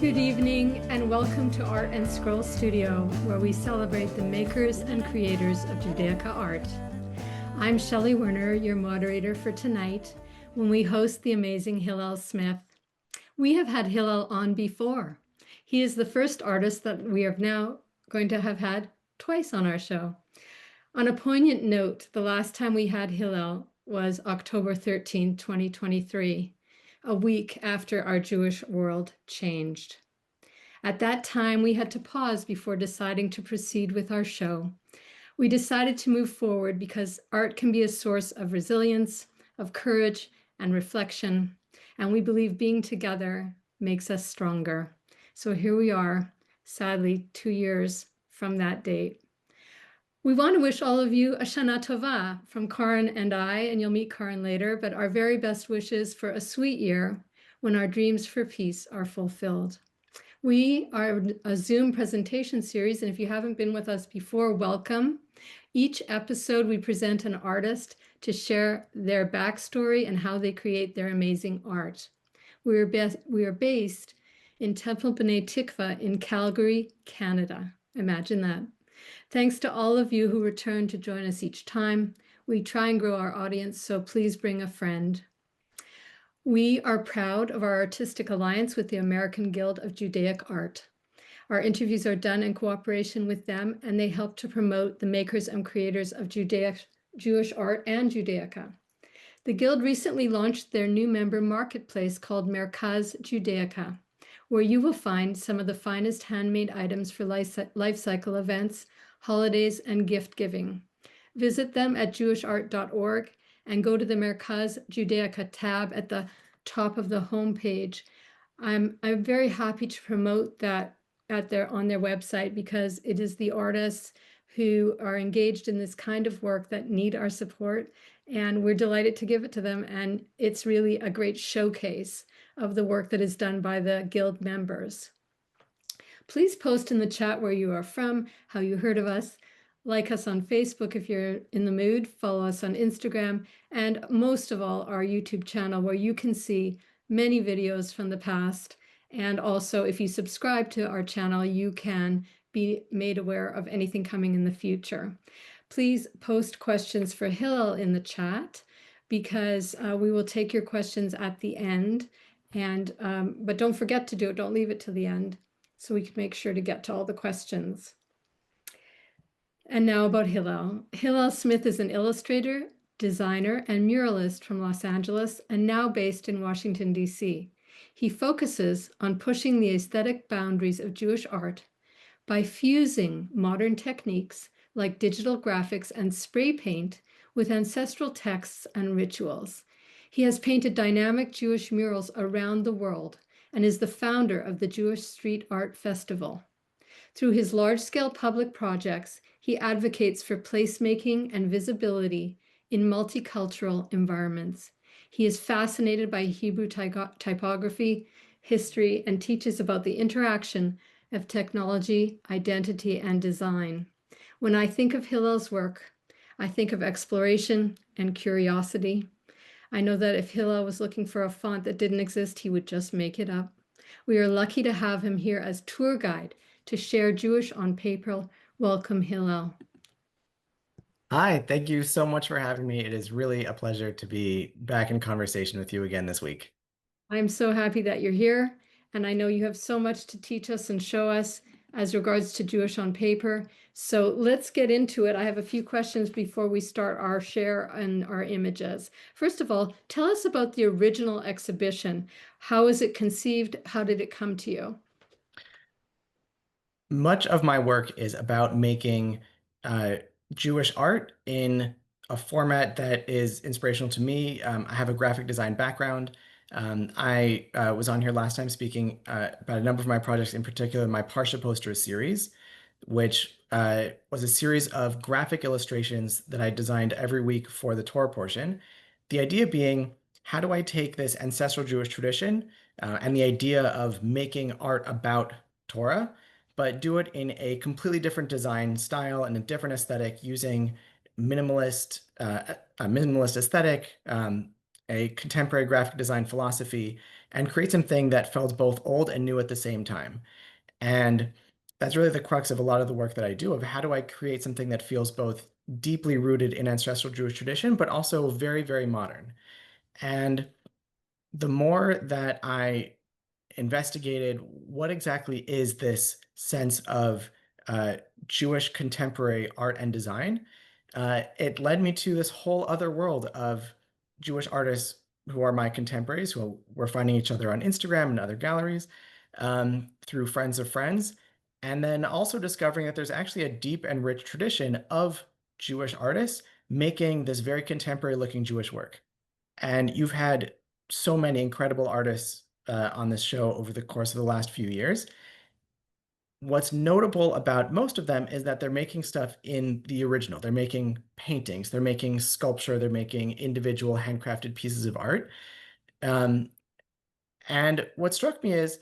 Good evening and welcome to Art and Scroll Studio, where we celebrate the makers and creators of Judaica art. I'm Shelley Werner, your moderator for tonight, when we host the amazing Hillel Smith. We have had Hillel on before. He is the first artist that we are now going to have had twice on our show. On a poignant note, the last time we had Hillel was October 13, 2023. A week after our Jewish world changed. At that time, we had to pause before deciding to proceed with our show. We decided to move forward because art can be a source of resilience, of courage, and reflection, and we believe being together makes us stronger. So here we are, sadly, 2 years from that date. We want to wish all of you a Shana Tova from Karin and I, and you'll meet Karin later, but our very best wishes for a sweet year when our dreams for peace are fulfilled. We are a Zoom presentation series, and if you haven't been with us before, welcome. Each episode, we present an artist to share their backstory and how they create their amazing art. We are based in Temple B'nai Tikva in Calgary, Canada. Imagine that. Thanks to all of you who return to join us each time. We try and grow our audience, so please bring a friend. We are proud of our artistic alliance with the American Guild of Judaic Art. Our interviews are done in cooperation with them, and they help to promote the makers and creators of Jewish art and Judaica. The Guild recently launched their new member marketplace called Merkaz Judaica, where you will find some of the finest handmade items for life cycle events, holidays, and gift giving. Visit them at jewishart.org and go to the Merkaz Judaica tab at the top of the homepage. I'm very happy to promote that on their website because it is the artists who are engaged in this kind of work that need our support, and we're delighted to give it to them. And it's really a great showcase of the work that is done by the Guild members. Please post in the chat where you are from, how you heard of us. Like us on Facebook if you're in the mood, follow us on Instagram, and most of all, our YouTube channel where you can see many videos from the past. And also, if you subscribe to our channel, you can be made aware of anything coming in the future. Please post questions for Hillel in the chat because we will take your questions at the end. But don't forget to do it. Don't leave it to the end so we can make sure to get to all the questions. And now about Hillel. Hillel Smith is an illustrator, designer, and muralist from Los Angeles and now based in Washington, D.C. He focuses on pushing the aesthetic boundaries of Jewish art by fusing modern techniques like digital graphics and spray paint with ancestral texts and rituals. He has painted dynamic Jewish murals around the world and is the founder of the Jewish Street Art Festival. Through his large-scale public projects, he advocates for placemaking and visibility in multicultural environments. He is fascinated by Hebrew typography, history, and teaches about the interaction of technology, identity, and design. When I think of Hillel's work, I think of exploration and curiosity. I know that if Hillel was looking for a font that didn't exist, he would just make it up. We are lucky to have him here as tour guide to share Jewish on paper. Welcome, Hillel. Hi, thank you so much for having me. It is really a pleasure to be back in conversation with you again this week. I'm so happy that you're here, and I know you have so much to teach us and show us as regards to Jewish on paper. So let's get into it. I have a few questions before we start our share and our images. First of all, tell us about the original exhibition. How was it conceived? How did it come to you? Much of my work is about making Jewish art in a format that is inspirational to me. I have a graphic design background. I was on here last time speaking about a number of my projects, in particular my Parsha poster series, which was a series of graphic illustrations that I designed every week for the Torah portion. The idea being, how do I take this ancestral Jewish tradition and the idea of making art about Torah, but do it in a completely different design style and a different aesthetic using minimalist, a minimalist aesthetic, a contemporary graphic design philosophy and create something that felt both old and new at the same time. And that's really the crux of a lot of the work that I do of how do I create something that feels both deeply rooted in ancestral Jewish tradition, but also very, very modern. And the more that I investigated what exactly is this sense of uh, Jewish contemporary art and design, it led me to this whole other world of Jewish artists who are my contemporaries, who were finding each other on Instagram and other galleries through friends of friends, and then also discovering that there's actually a deep and rich tradition of Jewish artists making this very contemporary looking Jewish work. And you've had so many incredible artists on this show over the course of the last few years. What's notable about most of them is that they're making stuff in the original. They're making paintings, they're making sculpture, they're making individual handcrafted pieces of art. Um, and what struck me is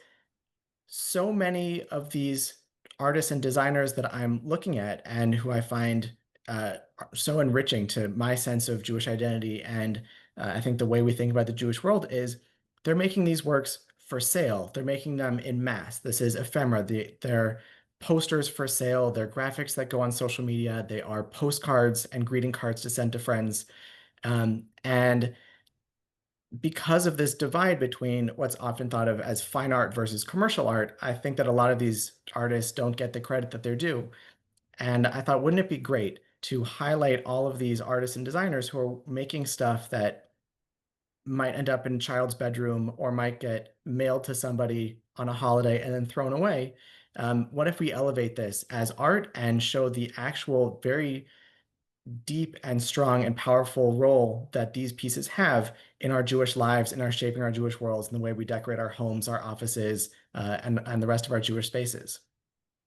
so many of these artists and designers that I'm looking at and who I find are so enriching to my sense of Jewish identity. And I think the way we think about the Jewish world is they're making these works for sale. They're making them in mass. This is ephemera. They're posters for sale. They're graphics that go on social media. They are postcards and greeting cards to send to friends. And because of this divide between what's often thought of as fine art versus commercial art, I think that a lot of these artists don't get the credit that they're due. And I thought, wouldn't it be great to highlight all of these artists and designers who are making stuff that might end up in a child's bedroom or might get mailed to somebody on a holiday and then thrown away? What if we elevate this as art and show the actual very deep and strong and powerful role that these pieces have in our Jewish lives, in our shaping our Jewish worlds, in the way we decorate our homes, our offices, and the rest of our Jewish spaces.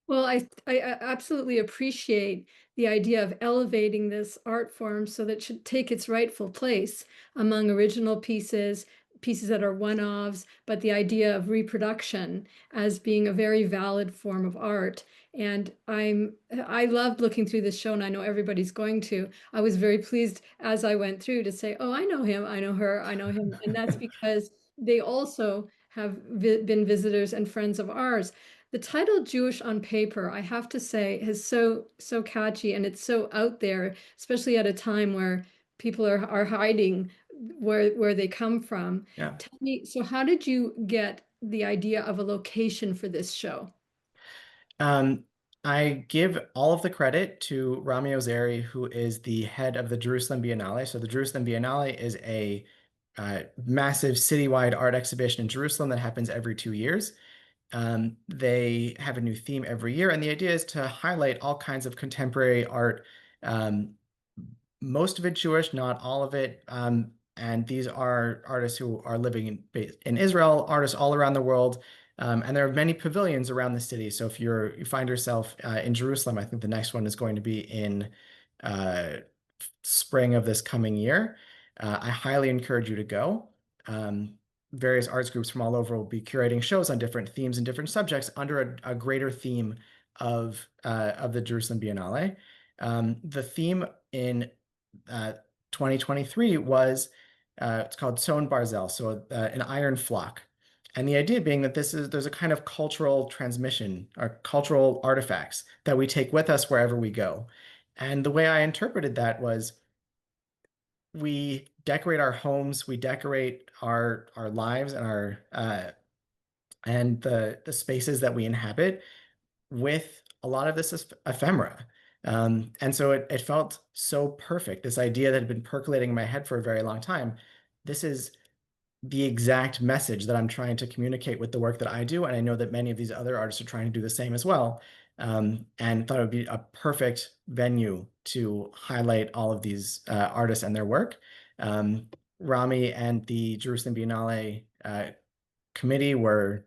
Well, I absolutely appreciate the idea of elevating this art form so that it should take its rightful place among original pieces, pieces that are one-offs, but the idea of reproduction as being a very valid form of art. And I loved looking through this show, and I know everybody's going to. I was very pleased as I went through to say, oh, I know him, I know her, I know him. And that's because they also have been visitors and friends of ours. The title Jewish on paper, I have to say, is so catchy and it's so out there, especially at a time where people are hiding where they come from. Yeah. Tell me, so how did you get the idea of a location for this show? Um, I give all of the credit to Rami Ozeri, who is the head of the Jerusalem Biennale. So the Jerusalem Biennale is a massive citywide art exhibition in Jerusalem that happens every 2 years. They have a new theme every year, and the idea is to highlight all kinds of contemporary art, um, most of it Jewish, not all of it. And these are artists who are living in Israel, artists all around the world. And there are many pavilions around the city. So if you find yourself in Jerusalem, I think the next one is going to be in uh, spring of this coming year. I highly encourage you to go. Um, Various arts groups from all over will be curating shows on different themes and different subjects under a greater theme of the Jerusalem Biennale. The theme in uh, 2023 was it's called Son Barzel, so an iron flock. And the idea being that there's a kind of cultural transmission or cultural artifacts that we take with us wherever we go. And the way I interpreted that was we decorate our homes, we decorate our lives and our and the spaces that we inhabit with a lot of this ephemera. And so it felt so perfect. This idea that had been percolating in my head for a very long time. This is the exact message that I'm trying to communicate with the work that I do. And I know that many of these other artists are trying to do the same as well. And thought it would be a perfect venue to highlight all of these artists and their work. Um, Rami and the Jerusalem Biennale committee were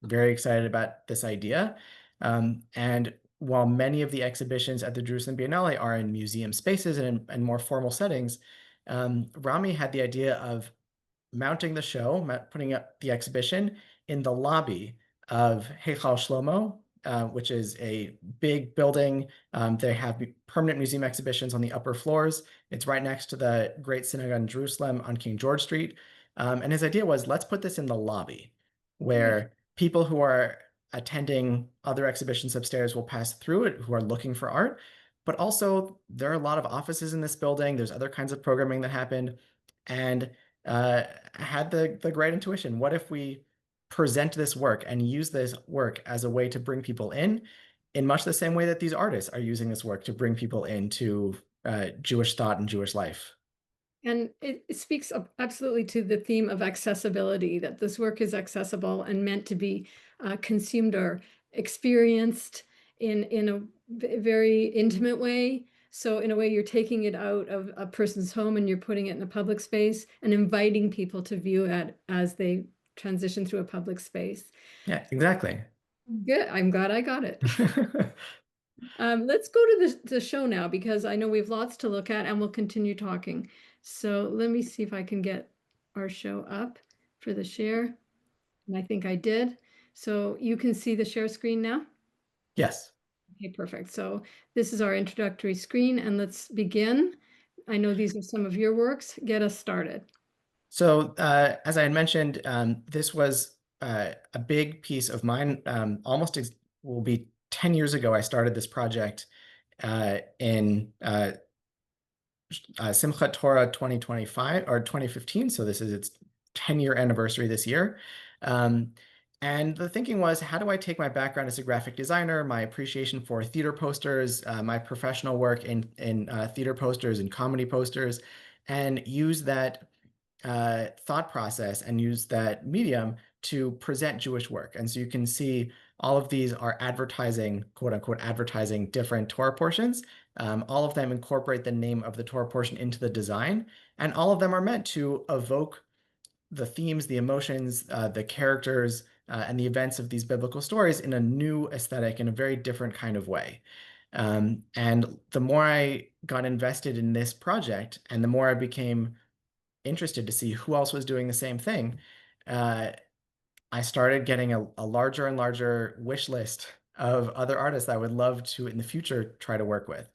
very excited about this idea. And while many of the exhibitions at the Jerusalem Biennale are in museum spaces and more formal settings, Rami had the idea of mounting the show, putting up the exhibition in the lobby of Heichal Shlomo, which is a big building. They have permanent museum exhibitions on the upper floors. It's right next to the Great Synagogue in Jerusalem on King George Street. And his idea was, let's put this in the lobby Great. where people who are attending other exhibitions upstairs will pass through it who are looking for art. But also, there are a lot of offices in this building. There's other kinds of programming that happened. And had the great intuition. What if we present this work and use this work as a way to bring people in much the same way that these artists are using this work to bring people into Jewish thought and Jewish life? And it speaks absolutely to the theme of accessibility, that this work is accessible and meant to be consumed or experienced in a very intimate way. So in a way, you're taking it out of a person's home and you're putting it in a public space and inviting people to view it as they transition through a public space. Yeah, exactly. Good. I'm glad I got it. Let's go to the show now because I know we have lots to look at and we'll continue talking. So let me see if I can get our show up for the share. And I think I did. So you can see the share screen now? Yes. Okay, perfect. So this is our introductory screen and let's begin. I know these are some of your works. Get us started. So, as I had mentioned, this was a big piece of mine. Almost will be 10 years ago, I started this project in Simchat Torah 2025 or 2015. So this is its 10-year anniversary this year. Um, and the thinking was, how do I take my background as a graphic designer, my appreciation for theater posters, my professional work in theater posters and comedy posters, and use that thought process and use that medium to present Jewish work. And so you can see all of these are advertising, quote unquote, advertising different Torah portions. All of them incorporate the name of the Torah portion into the design, and all of them are meant to evoke the themes, the emotions, the characters, and the events of these biblical stories in a new aesthetic, in a very different kind of way. And the more I got invested in this project, and the more I became interested to see who else was doing the same thing, uh, I started getting a larger and larger wish list of other artists that I would love to in the future try to work with.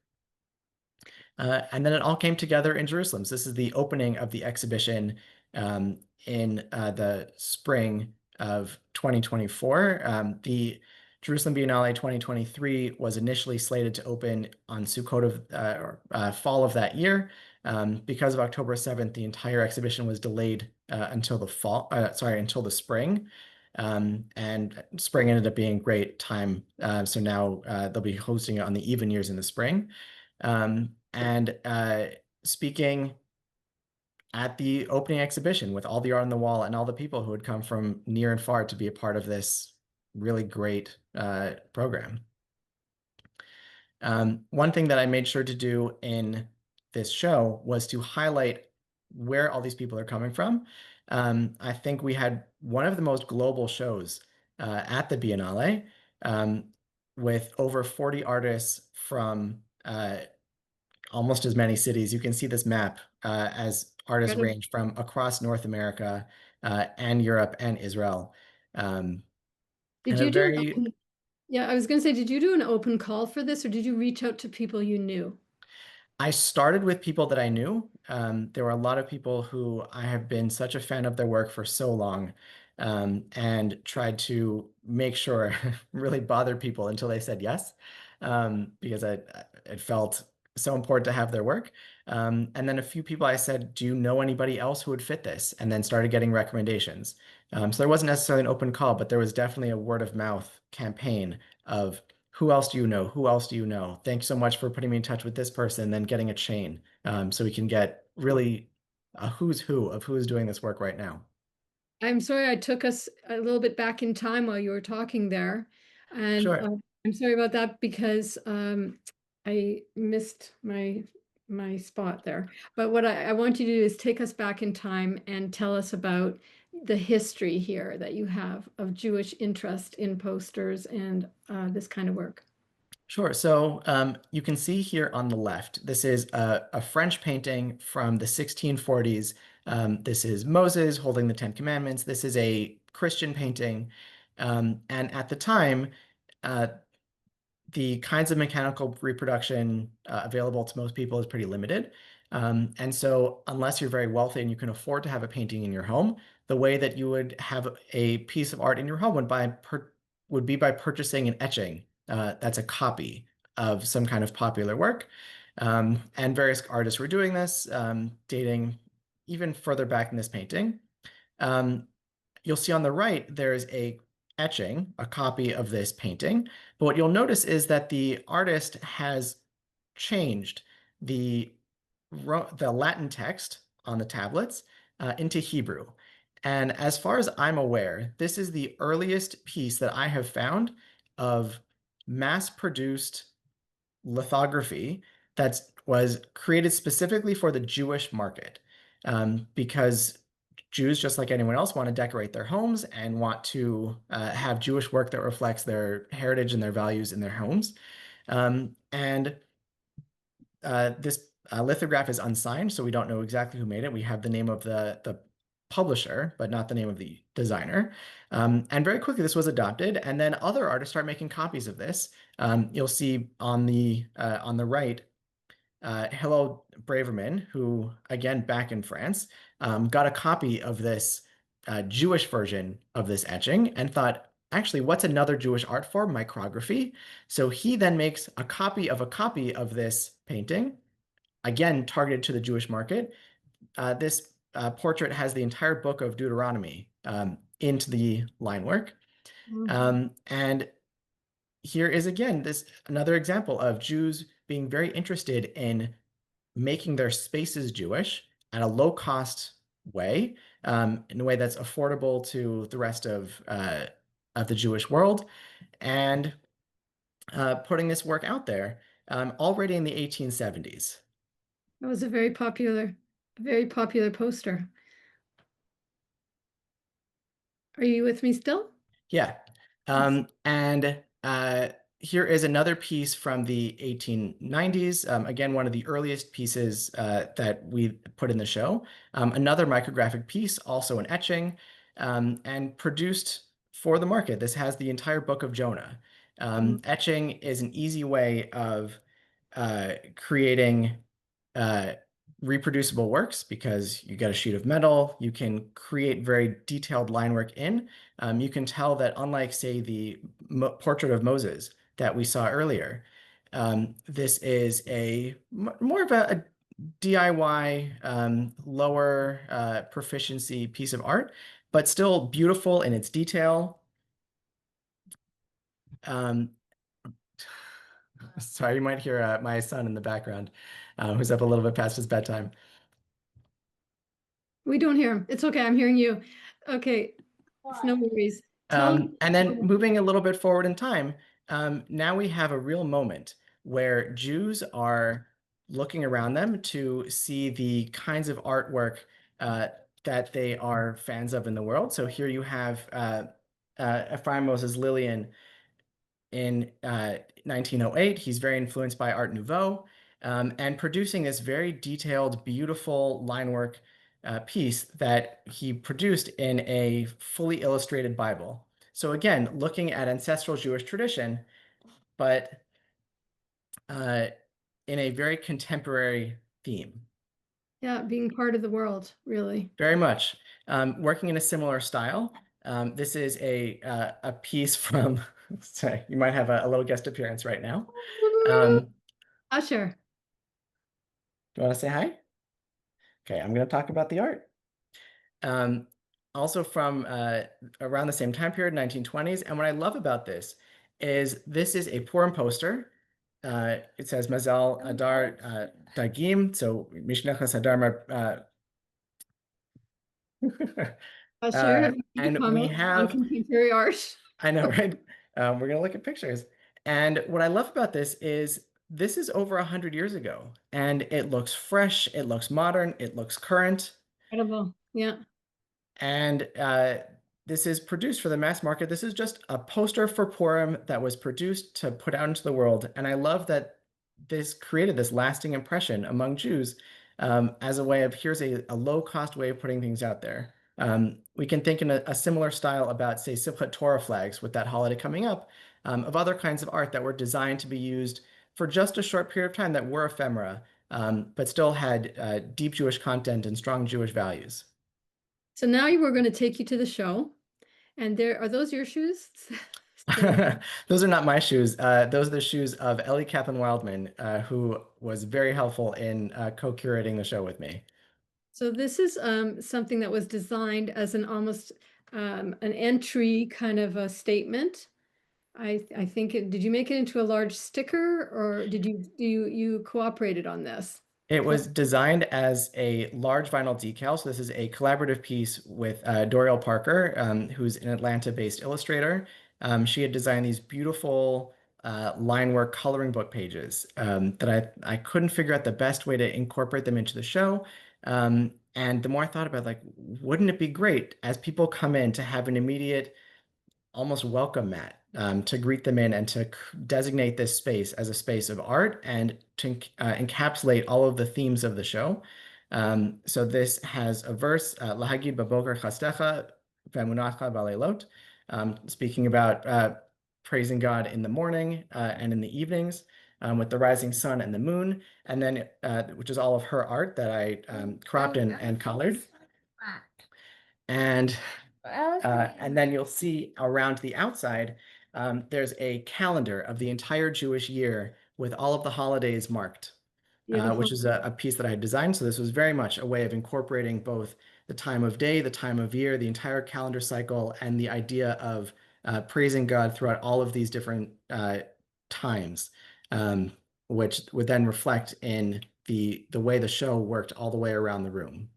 And then it all came together in Jerusalem. So this is the opening of the exhibition in the spring of 2024. The Jerusalem Biennale 2023 was initially slated to open on Sukkot fall of that year. Because of October 7th, the entire exhibition was delayed until until the spring. And spring ended up being a great time. So now they'll be hosting it on the even years in the spring. And speaking at the opening exhibition with all the art on the wall and all the people who had come from near and far to be a part of this really great program. One thing that I made sure to do in this show was to highlight where all these people are coming from. I think we had one of the most global shows at the Biennale, with over 40 artists from almost as many cities. You can see this map as artists Incredible. range from across North America and Europe and Israel. Did And a you do an very open, yeah, I was going to say, did you do an open call for this or did you reach out to people you knew? I started with people that I knew. There were a lot of people who I have been such a fan of their work for so long, and tried to make sure, really bother people until they said yes, because it felt so important to have their work. And then a few people I said, do you know anybody else who would fit this? And then started getting recommendations. So there wasn't necessarily an open call, but there was definitely a word of mouth campaign of who else do you know? Who else do you know? Thanks so much for putting me in touch with this person, then getting a chain, so we can get really a who's who of who is doing this work right now. I'm sorry I took us a little bit back in time while you were talking there. And Sure. I'm sorry about that because I missed my spot there. But what I want you to do is take us back in time and tell us about the history here that you have of Jewish interest in posters and this kind of work. Sure. So you can see here on the left, this is a French painting from the 1640s. This is Moses holding the Ten Commandments. This is a Christian painting. And at the time, uh, the kinds of mechanical reproduction available to most people is pretty limited. And so unless you're very wealthy and you can afford to have a painting in your home, the way that you would have a piece of art in your home would be by purchasing an etching that's a copy of some kind of popular work. And various artists were doing this, dating even further back than this painting. Um, you'll see on the right, there's a etching, a copy of this painting. But what you'll notice is that the artist has changed the, the Latin text on the tablets into Hebrew. And as far as I'm aware, this is the earliest piece that I have found of mass-produced lithography that was created specifically for the Jewish market, because Jews, just like anyone else, want to decorate their homes and want to have Jewish work that reflects their heritage and their values in their homes. And this lithograph is unsigned, so we don't know exactly who made it. We have the name of the publisher, but not the name of the designer. And very quickly, this was adopted, and then other artists start making copies of this. You'll see on the right, Hillel Braverman, who again back in France, got a copy of this Jewish version of this etching and thought, actually, what's another Jewish art form? Micrography. So he then makes a copy of this painting, again targeted to the Jewish market. This portrait has the entire book of Deuteronomy into the line work. And here is again this another example of Jews being very interested in making their spaces Jewish at a low cost way, in a way that's affordable to the rest of the Jewish world, and putting this work out there already in the 1870s. That was a very popular poster. Are you with me still? Yeah. And here is another piece from the 1890s. Again, one of the earliest pieces that we put in the show. Another micrographic piece, also an etching, and produced for the market. This has the entire book of Jonah. Etching is an easy way of creating uh, reproducible works because you get a sheet of metal, you can create very detailed line work in. You can tell that unlike, say, the portrait of Moses that we saw earlier, this is more of a DIY, lower proficiency piece of art, but still beautiful in its detail. Um, Sorry, you might hear my son in the background, who's up a little bit past his bedtime. We don't hear him. It's okay. I'm hearing you. Okay. It's no worries. Tell me. And then moving a little bit forward in time, now we have a real moment where Jews are looking around them to see the kinds of artwork that they are fans of in the world. So here you have Ephraim Moses Lillian in 1908. He's very influenced by Art Nouveau, and producing this very detailed, beautiful line work piece that he produced in a fully illustrated Bible. So again, looking at ancestral Jewish tradition, but uh, in a very contemporary theme. Yeah, being part of the world, really. Very much. Working in a similar style. This is a piece from, sorry, you might have a little guest appearance right now. Usher. Do you want to say hi? Okay, I'm going to talk about the art. Um, Also from around the same time period, 1920s. And what I love about this is a Purim poster. It says Mazal Adar Dagim, so Mishnechas Hadar. Usher, have you made a And we comment on have, contemporary art? I know, right? We're going to look at pictures. And what I love about this is over 100 years ago, and it looks fresh, it looks modern, it looks current. Incredible. Yeah. And this is produced for the mass market. This is just a poster for Purim that was produced to put out into the world. And I love that this created this lasting impression among Jews as a way of here's a low-cost way of putting things out there. We can think in a similar style about, say, Simchat Torah flags with that holiday coming up. of other kinds of art that were designed to be used for just a short period of time that were ephemera, but still had deep Jewish content and strong Jewish values. So now you were going to take you to the show, and there are those your shoes? Standing. Those are not my shoes. Those are the shoes of Ellie Kaplan Wildman, who was very helpful in co-curating the show with me. So this is something that was designed as an almost an entry kind of a statement. I think did you make it into a large sticker or did you cooperated on this? It was designed as a large vinyl decal. So this is a collaborative piece with Doriel Parker, who's an Atlanta-based illustrator. She had designed these beautiful line work coloring book pages that I couldn't figure out the best way to incorporate them into the show. And the more I thought about it, like, wouldn't it be great as people come in to have an immediate almost welcome mat to greet them in and to designate this space as a space of art and to encapsulate all of the themes of the show. So this has a verse, Lahagid baboker chastecha ve'emunacha baleilot, speaking about praising God in the morning and in the evenings with the rising sun and the moon, and then which is all of her art that I cropped and colored. And and then you'll see around the outside, there's a calendar of the entire Jewish year with all of the holidays marked, Beautiful. which is a piece that I had designed. So this was very much a way of incorporating both the time of day, the time of year, the entire calendar cycle, and the idea of praising God throughout all of these different times, which would then reflect in the way the show worked all the way around the room.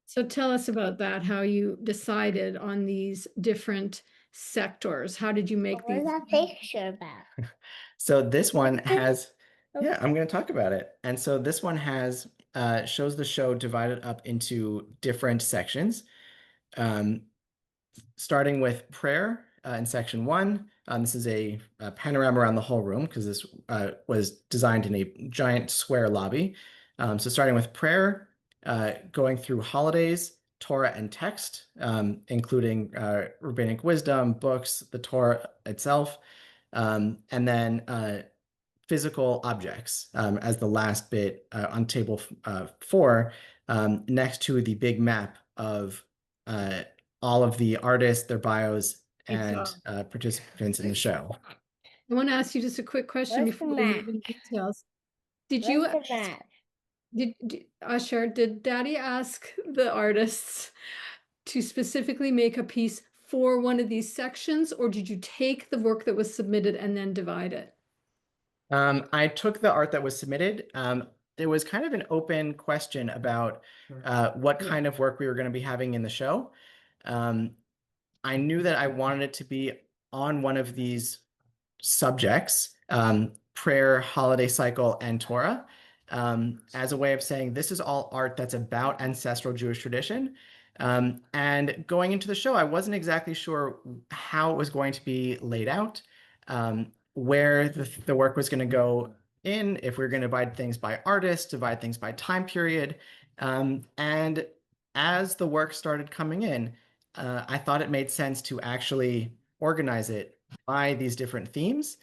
So tell us about that, how you decided on these different sectors. How did you make What was these? that picture about? So this one has, yeah, I'm going to talk about it. And so this one has shows the show divided up into different sections, um, starting with prayer in section one. This is a panorama around the whole room because this was designed in a giant square lobby. So starting with prayer, going through holidays, Torah and text, including rabbinic wisdom, books, the Torah itself, and then physical objects as the last bit on table 4, next to the big map of uh, all of the artists, their bios, Great and job. participants in the show. I want to ask you just a quick question Where's the before we map? move into details. Did you Where's the map? Usher, did Daddy ask the artists to specifically make a piece for one of these sections, or did you take the work that was submitted and then divide it? I took the art that was submitted. There was kind of an open question about what kind of work we were going to be having in the show. Um, I knew that I wanted it to be on one of these subjects, prayer, holiday cycle, and Torah, as a way of saying this is all art that's about ancestral Jewish tradition. And going into the show, I wasn't exactly sure how it was going to be laid out, where the work was going to go in, if we were going to divide things by artist, divide things by time period. And as the work started coming in, I thought it made sense to actually organize it by these different themes.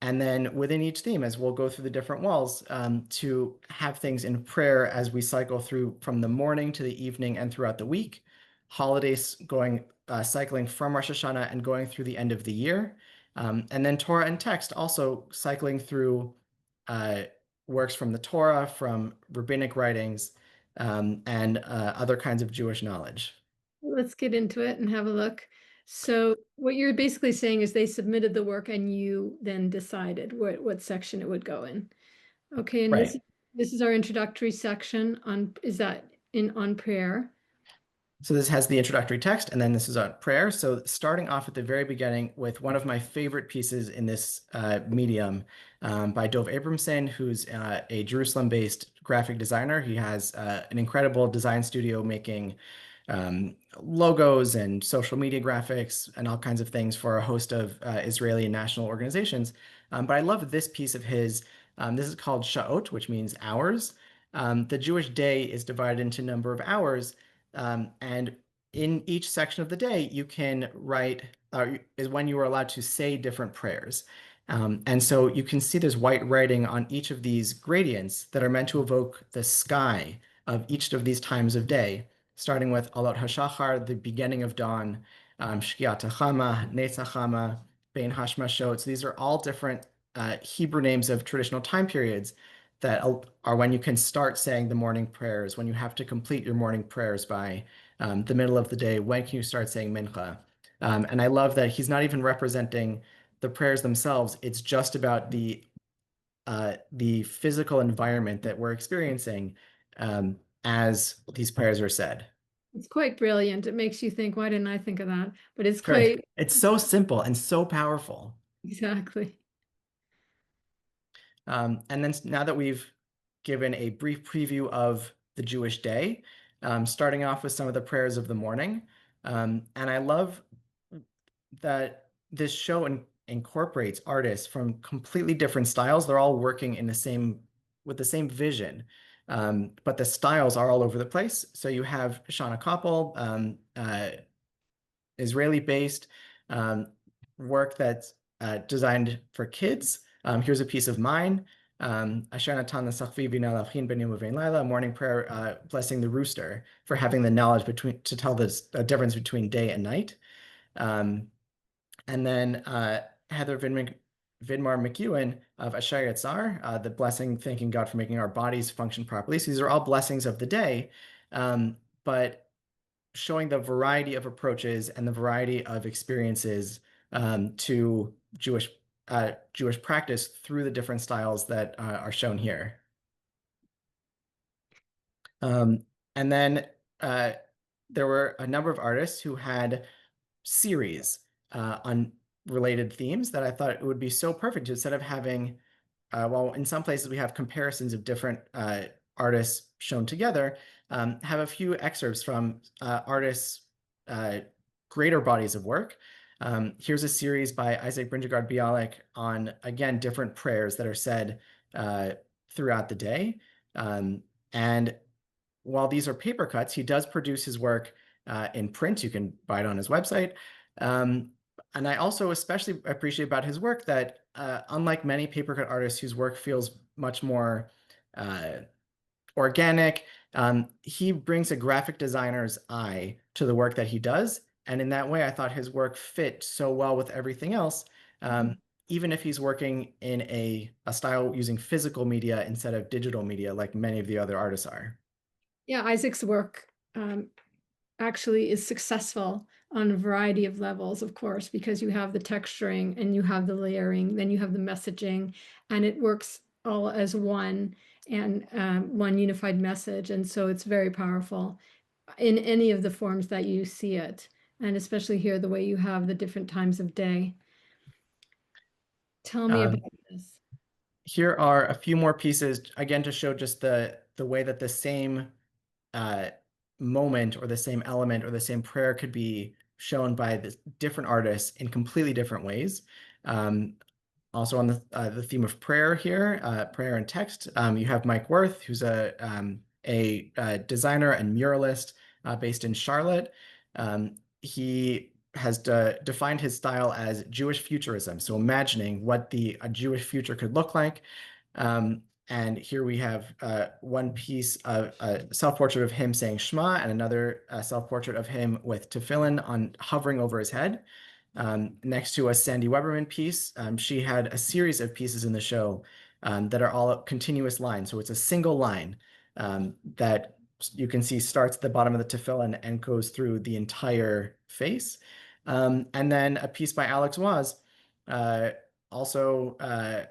And then within each theme, as we'll go through the different walls, to have things in prayer as we cycle through from the morning to the evening and throughout the week, holidays going cycling from Rosh Hashanah and going through the end of the year, and then Torah and text also cycling through uh, works from the Torah, from rabbinic writings, and other kinds of Jewish knowledge. Let's get into it and have a look. So what you're basically saying is they submitted the work and you then decided what section it would go in. Okay, and Right. this is our introductory section on, is that in on prayer? So this has the introductory text, and then this is a prayer. So starting off at the very beginning with one of my favorite pieces in this medium by Dov Abramson, who's a Jerusalem-based graphic designer. He has an incredible design studio making logos and social media graphics and all kinds of things for a host of Israeli and national organizations. But I love this piece of his. This is called Sha'ot, which means hours. The Jewish day is divided into a number of hours. And in each section of the day, you can write is when you were allowed to say different prayers. And so you can see there's white writing on each of these gradients that are meant to evoke the sky of each of these times of day, starting with Alot HaShachar, the beginning of dawn, Shkiat HaChama, Netz HaChama, Bein Hashmashot. So these are all different Hebrew names of traditional time periods that are when you can start saying the morning prayers, when you have to complete your morning prayers by the middle of the day, when can you start saying Mincha? And I love that he's not even representing the prayers themselves. It's just about the physical environment that we're experiencing as these prayers are said. It's quite brilliant. It makes you think, why didn't I think of that? But it's Right. quite It's so simple and so powerful. exactly. And then now that we've given a brief preview of the Jewish day, starting off with some of the prayers of the morning. And I love that this show incorporates artists from completely different styles. They're all working in the same with the same vision, but the styles are all over the place. So you have Shana Koppel, Israeli-based work that's designed for kids. Here's a piece of mine. Asher Natan L'Sachvi Bina Lavchin Ben Yom Uvein Laila, morning prayer, blessing the rooster for having the knowledge to tell the difference between day and night. Um, and then Heather Vidmar McEwen of Asher Yatzar, the blessing, thanking God for making our bodies function properly. So these are all blessings of the day, but showing the variety of approaches and the variety of experiences to Jewish practice through the different styles that are shown here. And then there were a number of artists who had series on related themes that I thought it would be so perfect instead of having, well, in some places we have comparisons of different artists shown together, have a few excerpts from artists' greater bodies of work. Here's a series by Isaac Bringegard Bialik on, again, different prayers that are said throughout the day. And while these are paper cuts, he does produce his work in print. You can buy it on his website. And I also especially appreciate about his work that unlike many paper cut artists whose work feels much more organic, he brings a graphic designer's eye to the work that he does. And in that way, I thought his work fit so well with everything else, even if he's working in a style using physical media instead of digital media, like many of the other artists are. Yeah, Isaac's work actually is successful on a variety of levels, of course, because you have the texturing and you have the layering, then you have the messaging, and it works all as one and one unified message. And so it's very powerful in any of the forms that you see it, and especially here, the way you have the different times of day. Tell me about Um, this. Here are a few more pieces, again, to show just the way that the same uh, moment or the same element or the same prayer could be shown by the different artists in completely different ways. Also on the theme of prayer here, prayer and text, you have Mike Worth, who's a designer and muralist based in Charlotte. He has defined his style as Jewish futurism, so imagining what a Jewish future could look like. And here we have one piece of a self-portrait of him saying Shema and another self-portrait of him with tefillin on hovering over his head. Next to a Sandy Weberman piece, she had a series of pieces in the show that are all continuous lines. So it's a single line that you can see starts at the bottom of the tefillin and goes through the entire face. And then a piece by Alex Waz, also I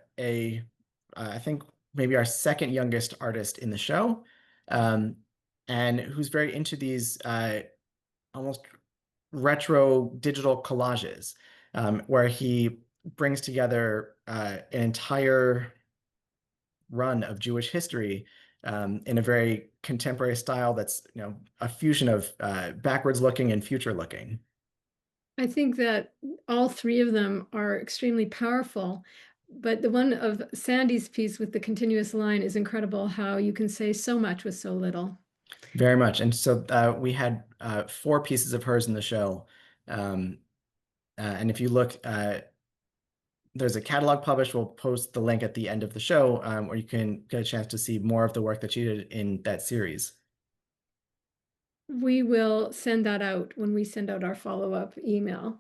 think maybe our second youngest artist in the show, and who's very into these almost retro digital collages, where he brings together an entire run of Jewish history in a very contemporary style that's, a fusion of backwards looking and future looking. I think that all three of them are extremely powerful, but the one of Sandy's piece with the continuous line is incredible how you can say so much with so little. Very much. And so we had four pieces of hers in the show. Um, And if you look, there's a catalog published. We'll post the link at the end of the show, where you can get a chance to see more of the work that she did in that series. We will send that out when we send out our follow-up email.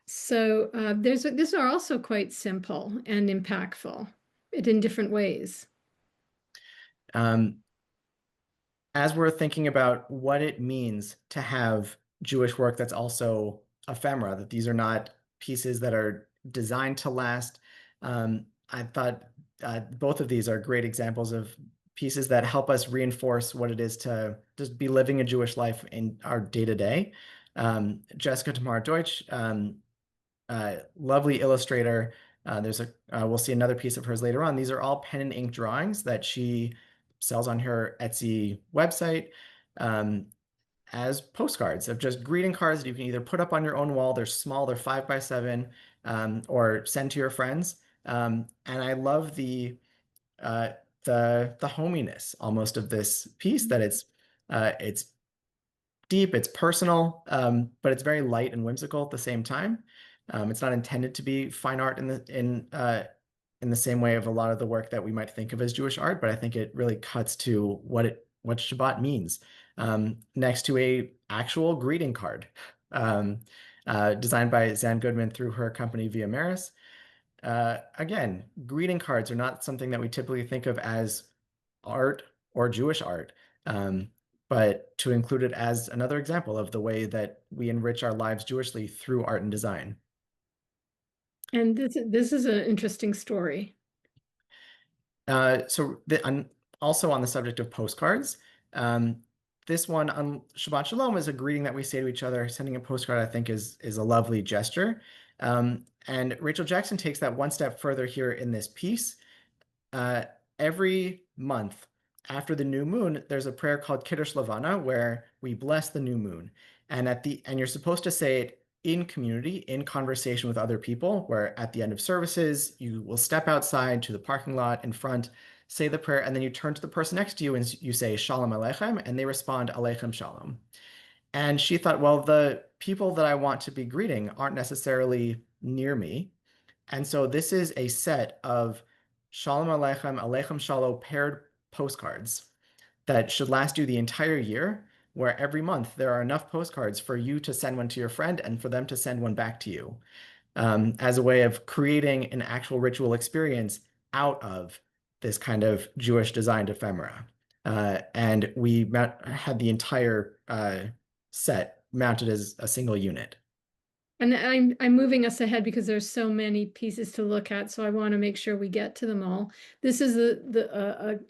So these are also quite simple and impactful in different ways. Um, as we're thinking about what it means to have Jewish work that's also ephemera, that these are not pieces that are designed to last, I thought both of these are great examples of pieces that help us reinforce what it is to just be living a Jewish life in our day to day. Jessica Tamar Deutsch, lovely illustrator. We'll see another piece of hers later on. These are all pen and ink drawings that she sells on her Etsy website, as postcards of just greeting cards that you can either put up on your own wall. They're small, they're 5 by 7, or send to your friends. And I love uh, the hominess almost of this piece, that it's deep, it's personal, but it's very light and whimsical at the same time. It's not intended to be fine art in the same way of a lot of the work that we might think of as Jewish art, but I think it really cuts to what Shabbat means. Next to a actual greeting card, um, designed by Zan Goodman through her company Via Maris. Again, greeting cards are not something that we typically think of as art or Jewish art, um, but to include it as another example of the way that we enrich our lives Jewishly through art and design. And this is an interesting story. Also on the subject of postcards, um, this one on Shabbat Shalom is a greeting that we say to each other. Sending a postcard, I think, is a lovely gesture. And Rachel Jackson takes that one step further here in this piece. uh, every month after the new moon, there's a prayer called Kiddush Levana where we bless the new moon. And you're supposed to say it in community, in conversation with other people, where at the end of services, you will step outside to the parking lot in front, say the prayer, and then you turn to the person next to you and you say Shalom Aleichem, and they respond Aleichem Shalom. And she thought, well, the people that I want to be greeting aren't necessarily near me. And so this is a set of Shalom Aleichem, Aleichem Shalom paired postcards that should last you the entire year, where every month there are enough postcards for you to send one to your friend and for them to send one back to you, as a way of creating an actual ritual experience out of this kind of Jewish designed ephemera. And we had the entire set mounted as a single unit. And I'm moving us ahead because there's so many pieces to look at, so I want to make sure we get to them all. This is a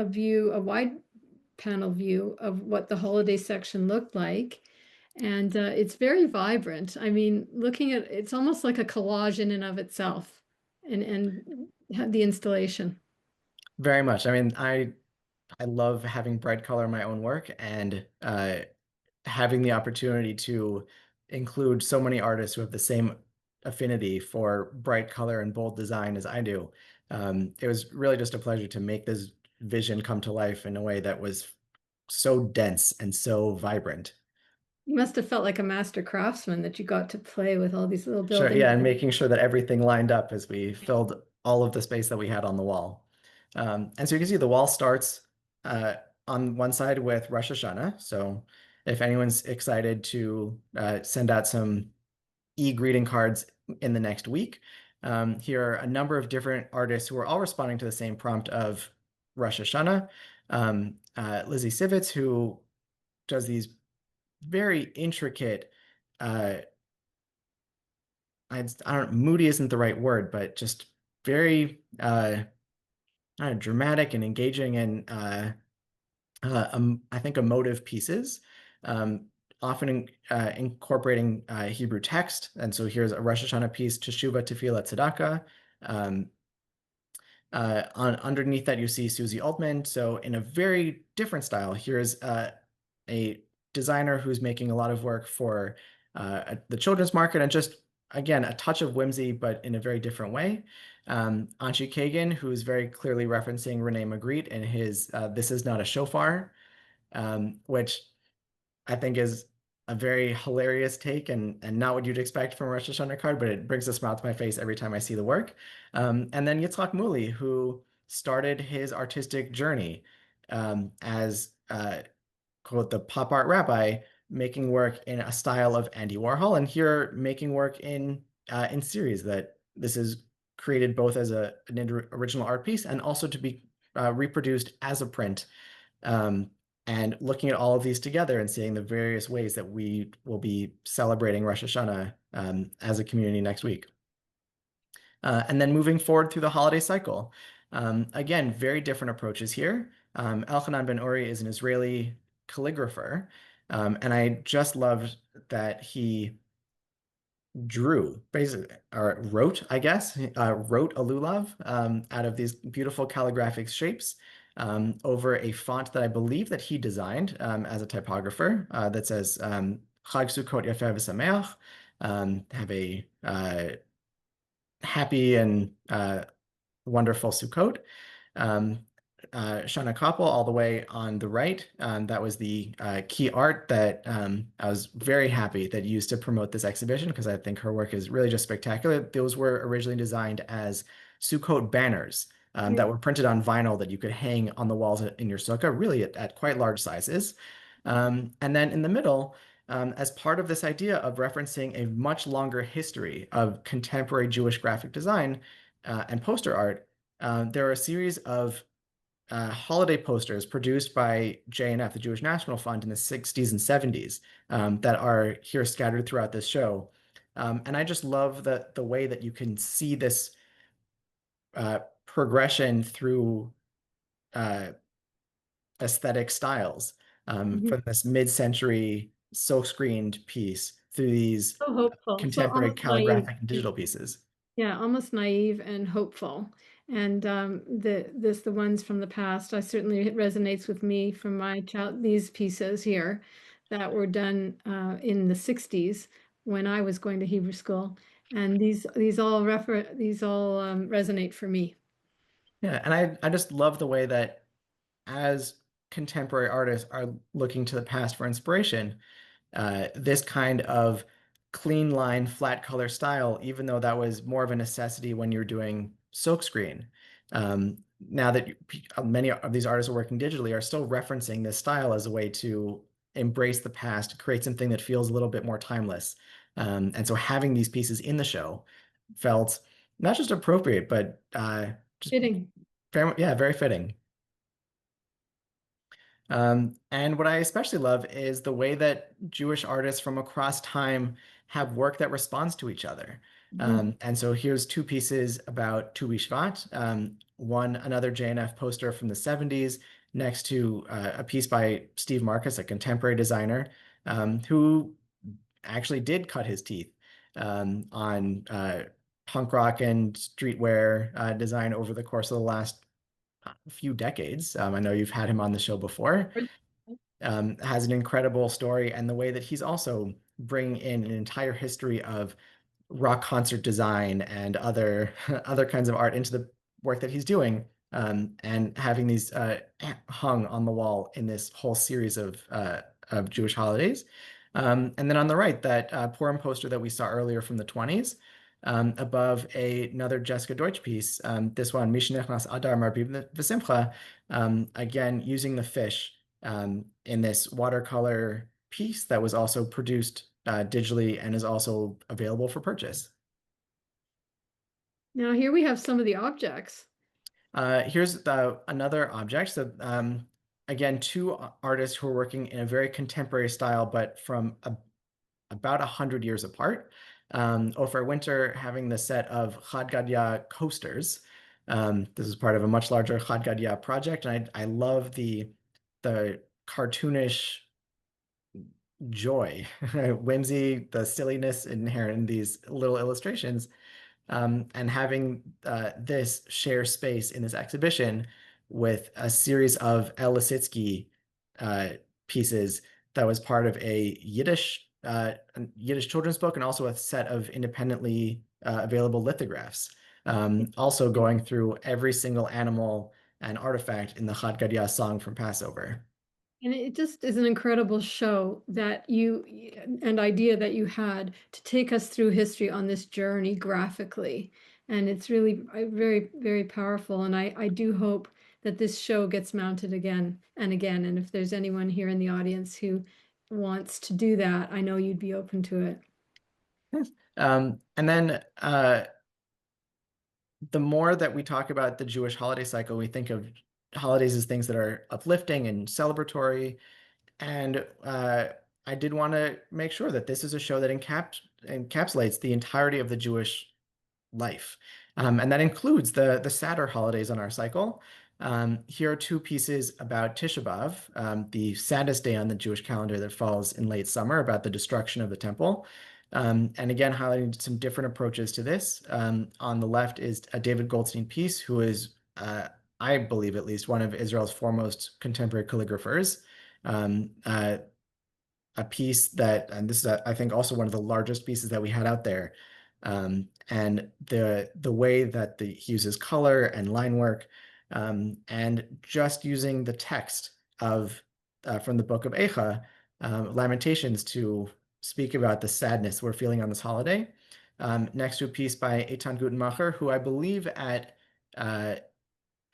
view, a wide panel view of what the holiday section looked like. And it's very vibrant. I mean, looking at it's almost like a collage in and of itself, and had the installation. Very much. I mean, I love having bright color in my own work, and having the opportunity to include so many artists who have the same affinity for bright color and bold design as I do. It was really just a pleasure to make this vision come to life in a way that was so dense and so vibrant. You must have felt like a master craftsman that you got to play with all these little Sure, building yeah, and blocks. making sure that everything lined up as we filled all of the space that we had on the wall. And so you can see the wall starts on one side with Rosh Hashanah. So if anyone's excited to send out some e-greeting cards in the next week, here are a number of different artists who are all responding to the same prompt of Rosh Hashanah. Lizzie Sivitz, who does these very intricate, uh, I don't, moody isn't the right word, but just very I don't know, dramatic and engaging and I think emotive pieces, often incorporating Hebrew text. And so here's a Rosh Hashanah piece, Teshuvah Tefillah Tzedakah. Um, Underneath that, you see Susie Altman. So in a very different style, here's a designer who's making a lot of work for the children's market, and just, again, a touch of whimsy, but in a very different way. Anshi Kagan, who's very clearly referencing Rene Magritte in his This Is Not a Shofar, which I think is a very hilarious take and not what you'd expect from a Rosh Hashanah card, but it brings a smile to my face every time I see the work. And then Yitzhak Muli, who started his artistic journey as quote the pop art rabbi, making work in a style of Andy Warhol, and here making work in series that this is created both as an original art piece and also to be reproduced as a print. Um, and looking at all of these together and seeing the various ways that we will be celebrating Rosh Hashanah as a community next week. And then moving forward through the holiday cycle. Again, very different approaches here. Elchanan Ben Uri is an Israeli calligrapher, and I just loved that he drew, basically, or wrote, I guess, wrote a lulav out of these beautiful calligraphic shapes over a font that I believe that he designed as a typographer that says Chag Sukkot Yafeh V'Sameach, have a happy and wonderful Sukkot. Um, Shana Koppel all the way on the right. That was the key art that I was very happy that used to promote this exhibition because I think her work is really just spectacular. Those were originally designed as Sukkot banners that were printed on vinyl that you could hang on the walls in your sukkah, really at quite large sizes. And then in the middle, as part of this idea of referencing a much longer history of contemporary Jewish graphic design and poster art, there are a series of holiday posters produced by JNF, the Jewish National Fund, in the 60s and 70s that are here scattered throughout this show. And I just love the way that you can see this progression through uh, aesthetic styles Mhm. from this mid-century silk-screened piece through these So hopeful, so contemporary almost naive. calligraphic and digital pieces. Yeah, almost naive and hopeful. And the ones from the past, I certainly it resonates with me from my child. These pieces here that were done in the '60s when I was going to Hebrew school, and these all resonate for me. Yeah, and I just love the way that as contemporary artists are looking to the past for inspiration, this kind of clean line, flat color style, even though that was more of a necessity when you're doing silkscreen. Now that many of these artists are working digitally, are still referencing this style as a way to embrace the past, create something that feels a little bit more timeless. And so having these pieces in the show felt not just appropriate, but just Fitting. yeah, very fitting. And what I especially love is the way that Jewish artists from across time have work that responds to each other. Mhm. And so here's two pieces about Tu B'Shvat. One, another JNF poster from the 70s, next to a piece by Steve Marcus, a contemporary designer, who actually did cut his teeth on punk rock and streetwear design over the course of the last few decades. I know you've had him on the show before. Has an incredible story, and the way that he's also bringing in an entire history of rock concert design and other other kinds of art into the work that he's doing, and having these hung on the wall in this whole series of Jewish holidays. And then on the right, that Purim poster that we saw earlier from the 20s, above another Jessica Deutsch piece, this one, Mishnechnas Adar Marbib V'Simcha, again, using the fish in this watercolor piece that was also produced digitally and is also available for purchase. Now here we have some of the objects. Here's another object. So again, two artists who are working in a very contemporary style, but from about 100 years apart. Ofer Winter having the set of Chad Gadya coasters. This is part of a much larger Chad Gadya project, and I love the cartoonish joy, whimsy, the silliness inherent in these little illustrations, and having this share space in this exhibition with a series of El Lissitzky uh, pieces that was part of a Yiddish children's book and also a set of independently available lithographs. Also going through every single animal and artifact in the Chad Gadya song from Passover. And it just is an incredible show that you and idea that you had to take us through history on this journey graphically. And it's really very, very powerful. And I do hope that this show gets mounted again and again. And if there's anyone here in the audience who wants to do that, I know you'd be open to it. And then the more that we talk about the Jewish holiday cycle, we think of holidays as things that are uplifting and celebratory. And I did want to make sure that this is a show that encapsulates the entirety of the Jewish life. And that includes the sadder holidays on our cycle. Here are two pieces about Tisha B'Av, the saddest day on the Jewish calendar that falls in late summer, about the destruction of the temple. And again, highlighting some different approaches to this. On the left is a David Goldstein piece, who is, I believe at least, one of Israel's foremost contemporary calligraphers. A piece that, and this is, I think, also one of the largest pieces that we had out there. And the way that he uses color and line work, and just using the text of from the book of Eicha, Lamentations, to speak about the sadness we're feeling on this holiday. Next to a piece by Eitan Gutenmacher, who I believe uh,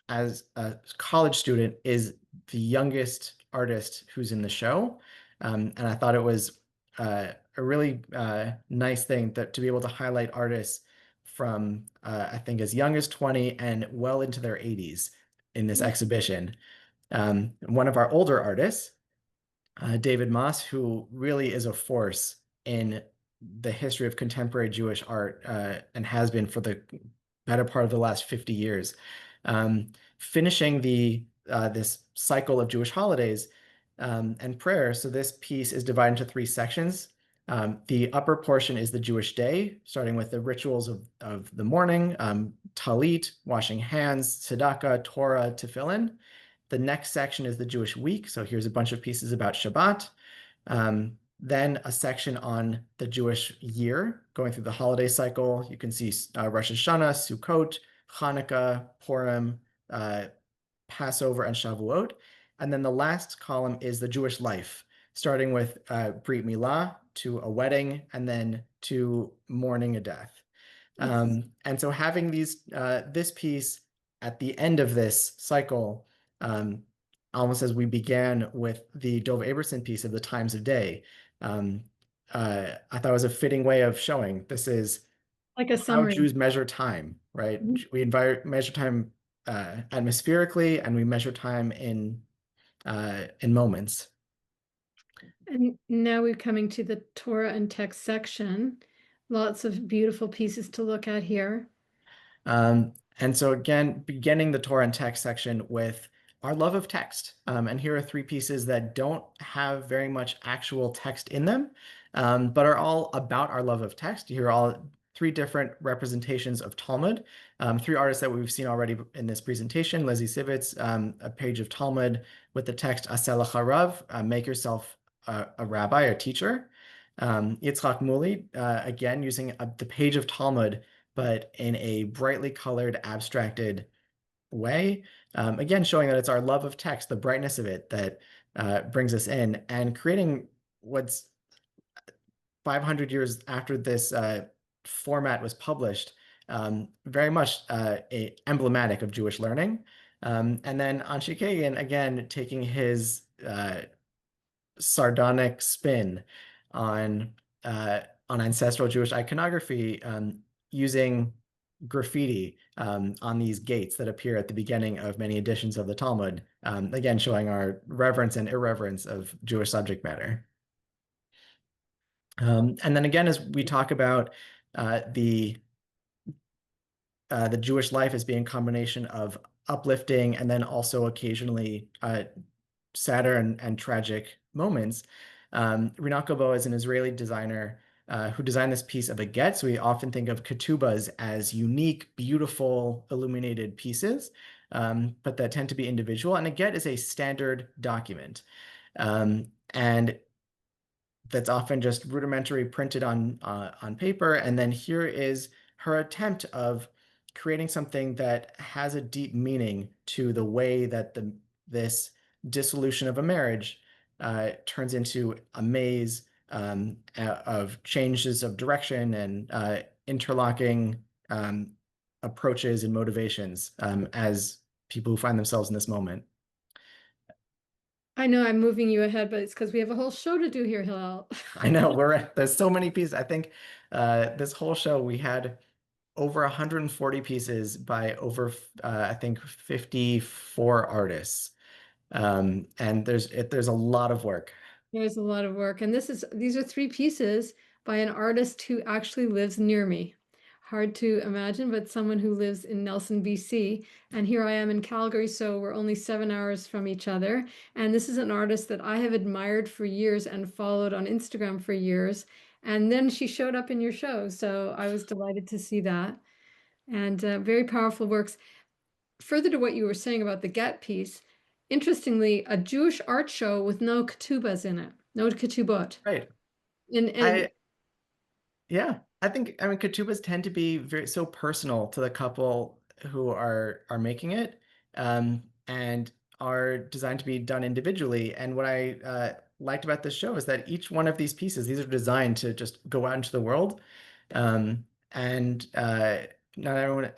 as a college student is the youngest artist who's in the show. And I thought it was a really nice thing to be able to highlight artists from, I think, as young as 20 and well into their 80s in this exhibition. One of our older artists, David Moss, who really is a force in the history of contemporary Jewish art, and has been for the better part of the last 50 years. Finishing this cycle of Jewish holidays and prayer. So this piece is divided into three sections. The upper portion is the Jewish day, starting with the rituals of the morning, talit, washing hands, tzedakah, Torah, tefillin. The next section is the Jewish week. So here's a bunch of pieces about Shabbat. Then a section on the Jewish year, going through the holiday cycle. You can see Rosh Hashanah, Sukkot, Hanukkah, Purim, Passover, and Shavuot. And then the last column is the Jewish life, starting with Brit Milah to a wedding, and then to mourning a death. And so having this piece at the end of this cycle, almost as we began with the Dov Aberson piece of the times of day, I thought it was a fitting way of showing this is Like a how summary. Jews measure time, right? Mhm. We measure time atmospherically, and we measure time in moments. And now we're coming to the Torah and text section. Lots of beautiful pieces to look at here. And so again, beginning the Torah and text section with our love of text. And here are three pieces that don't have very much actual text in them, but are all about our love of text. Here are all three different representations of Talmud. Three artists that we've seen already in this presentation: Lizzie Sivitz, a page of Talmud with the text Aseh lecha rav, make yourself a rabbi, a teacher. Yitzchak Muli, again, using the page of Talmud, but in a brightly colored, abstracted way. Again, showing that it's our love of text, the brightness of it, that brings us in, and creating what's 500 years after this format was published, very much emblematic of Jewish learning. And then Anshe Kagan, again, taking his sardonic spin on ancestral Jewish iconography, using graffiti on these gates that appear at the beginning of many editions of the Talmud, again showing our reverence and irreverence of Jewish subject matter. And then again, as we talk about the Jewish life as being a combination of uplifting and then also occasionally sadder and tragic moments. Rinat Gabo is an Israeli designer who designed this piece of a get. So we often think of ketubas as unique, beautiful, illuminated pieces, but that tend to be individual. And a get is a standard document. And that's often just rudimentary printed on paper. And then here is her attempt of creating something that has a deep meaning to the way that this dissolution of a marriage turns into a maze of changes of direction and interlocking approaches and motivations as people who find themselves in this moment. I know I'm moving you ahead, but it's because we have a whole show to do here, Hillel. I know there's so many pieces. I think this whole show we had over 140 pieces by over I think 54 artists. And there's a lot of work. There's a lot of work, and these are three pieces by an artist who actually lives near me. Hard to imagine, but someone who lives in Nelson, BC, and here I am in Calgary, so we're only 7 hours from each other. And this is an artist that I have admired for years and followed on Instagram for years. And then she showed up in your show, so I was delighted to see that. And very powerful works. Further to what you were saying about the Get piece, interestingly, a Jewish art show with no ketubas in it, no ketubot. Right. And I Yeah, I mean ketubas tend to be very so personal to the couple who are making it, and are designed to be done individually. And what I liked about this show is that each one of these pieces, these are designed to just go out into the world, and not everyone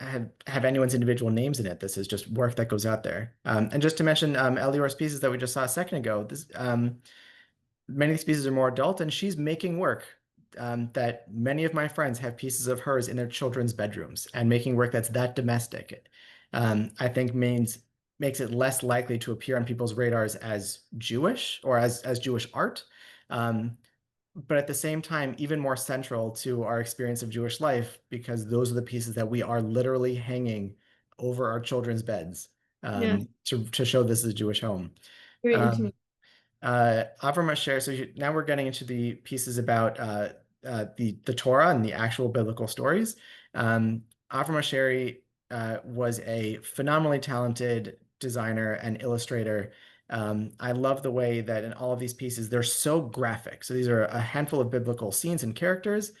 have anyone's individual names in it. This is just work that goes out there. And just to mention Elior's pieces that we just saw a second ago, this many of these pieces are more adult, and she's making work that many of my friends have pieces of hers in their children's bedrooms, and making work that's that domestic, I think makes it less likely to appear on people's radars as Jewish or as Jewish art. Um, but at the same time, even more central to our experience of Jewish life, because those are the pieces that we are literally hanging over our children's beds, yeah, to show this is a Jewish home. very Um, intimate. Avram Asher. Now we're getting into the pieces about the Torah and the actual biblical stories. Avram Asher was a phenomenally talented designer and illustrator. I love the way that in all of these pieces they're so graphic. So these are a handful of biblical scenes and characters.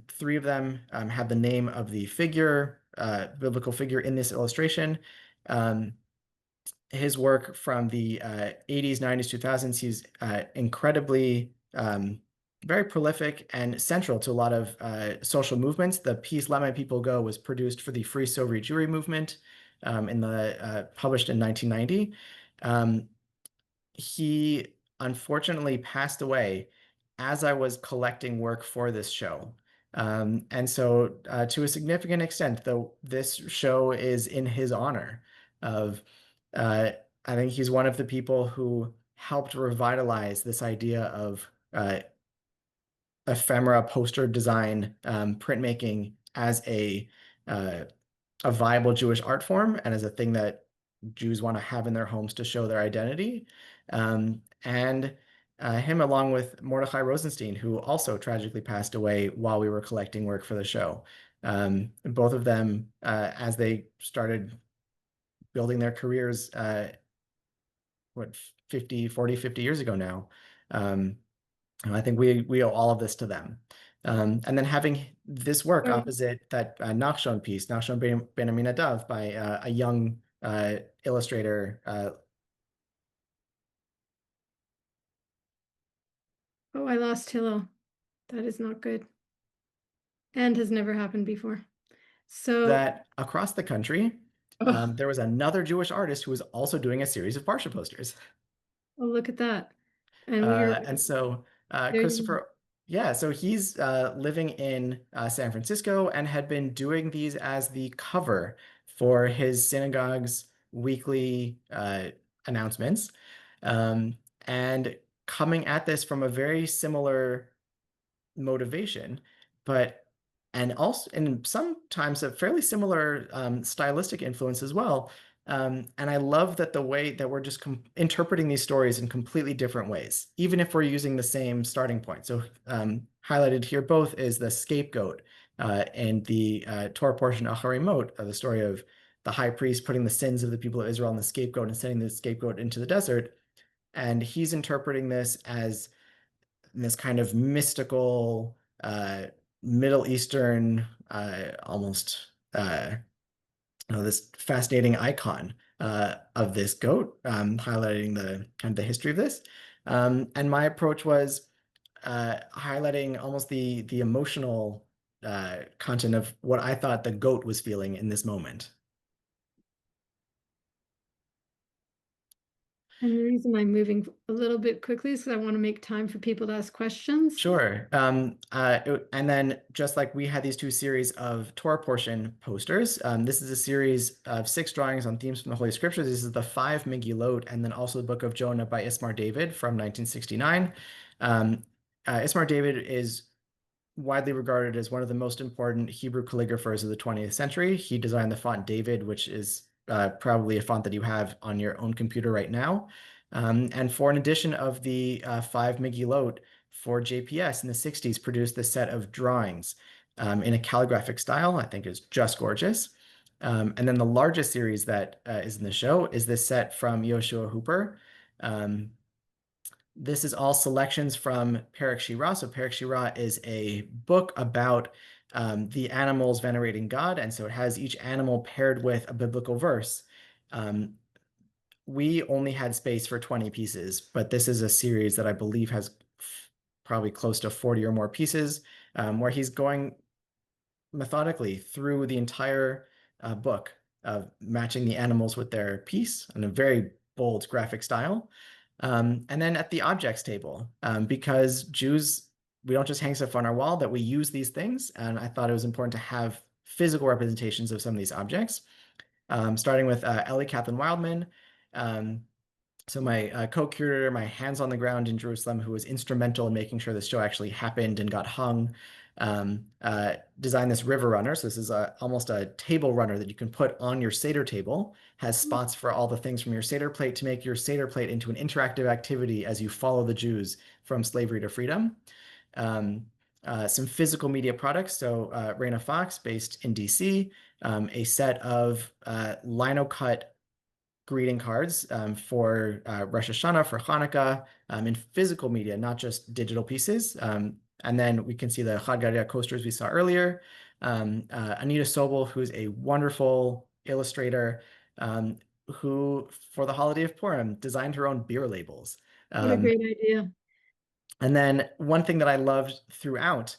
Three of them have the name of the biblical figure in this illustration. Um, his work from the 80s, 90s, 2000s. He's incredibly very prolific and central to a lot of social movements. The piece "Let My People Go" was produced for the Free Soviet Jewry movement, published in 1990. Um, he unfortunately passed away as I was collecting work for this show. And so, to a significant extent, though, this show is in his honor. Of, I think he's one of the people who helped revitalize this idea of ephemera poster design, printmaking as uh, a viable Jewish art form and as a thing that Jews want to have in their homes to show their identity. And him, along with Mordechai Rosenstein, who also tragically passed away while we were collecting work for the show. Both of them, as they started building their careers, what, 50 years ago now. Um, and I think we owe all of this to them. And then having this work Sorry. opposite that Nachshon piece, Nachshon Ben Aminadav, by a young illustrator. Oh, I lost Hillel. That is not good and has never happened before. So, That across the country, oh, there was another Jewish artist who was also doing a series of Parsha posters. well, look at that. And we are And so there. You Christopher, yeah, so he's living in San Francisco and had been doing these as the cover for his synagogue's weekly announcements, and coming at this from a very similar motivation, but and also and sometimes a fairly similar stylistic influence as well. And I love that the way that we're just interpreting these stories in completely different ways, even if we're using the same starting point. So highlighted here both is the scapegoat and the Torah portion Acharimot, the story of the high priest putting the sins of the people of Israel on the scapegoat and sending the scapegoat into the desert. And he's interpreting this as this kind of mystical Middle Eastern, almost this fascinating icon of this goat, highlighting the kind of the history of this. And my approach was highlighting almost the emotional content of what I thought the goat was feeling in this moment. And the reason I'm moving a little bit quickly is because I want to make time for people to ask questions. Sure. And then just like we had these two series of Torah portion posters, this is a series of 6 drawings on themes from the Holy Scriptures. This is the 5 Megillot, and then also the Book of Jonah by Ismar David from 1969. Ismar David is widely regarded as one of the most important Hebrew calligraphers of the 20th century. He designed the font David, which is probably a font that you have on your own computer right now. And for an edition of the 5 Megillot for JPS in the 60s, produced this set of drawings in a calligraphic style. I think is just gorgeous. And then the largest series that is in the show is this set from Yoshua Hooper. This is all selections from Perek Shirah. So Perek Shirah is a book about the animals venerating God, and so it has each animal paired with a biblical verse. We only had space for 20 pieces, but this is a series that I believe has probably close to 40 or more pieces, where he's going methodically through the entire book of matching the animals with their piece in a very bold graphic style. And then at the objects table, because Jews, we don't just hang stuff on our wall, that we use these things. And I thought it was important to have physical representations of some of these objects, starting with Ellie Kaplan Wildman. So my co-curator, my hands on the ground in Jerusalem, who was instrumental in making sure this show actually happened and got hung, designed this river runner. So this is almost a table runner that you can put on your Seder table, has spots for all the things from your Seder plate to make your Seder plate into an interactive activity as you follow the Jews from slavery to freedom. Some physical media products. So Raina Fox, based in DC, a set of lino cut greeting cards for Rosh Hashanah, for Hanukkah, in physical media, not just digital pieces. And then we can see the Chad Gadya coasters we saw earlier. Anita Sobel, who's a wonderful illustrator, who, for the holiday of Purim, designed her own beer labels. What a great idea. And then one thing that I loved throughout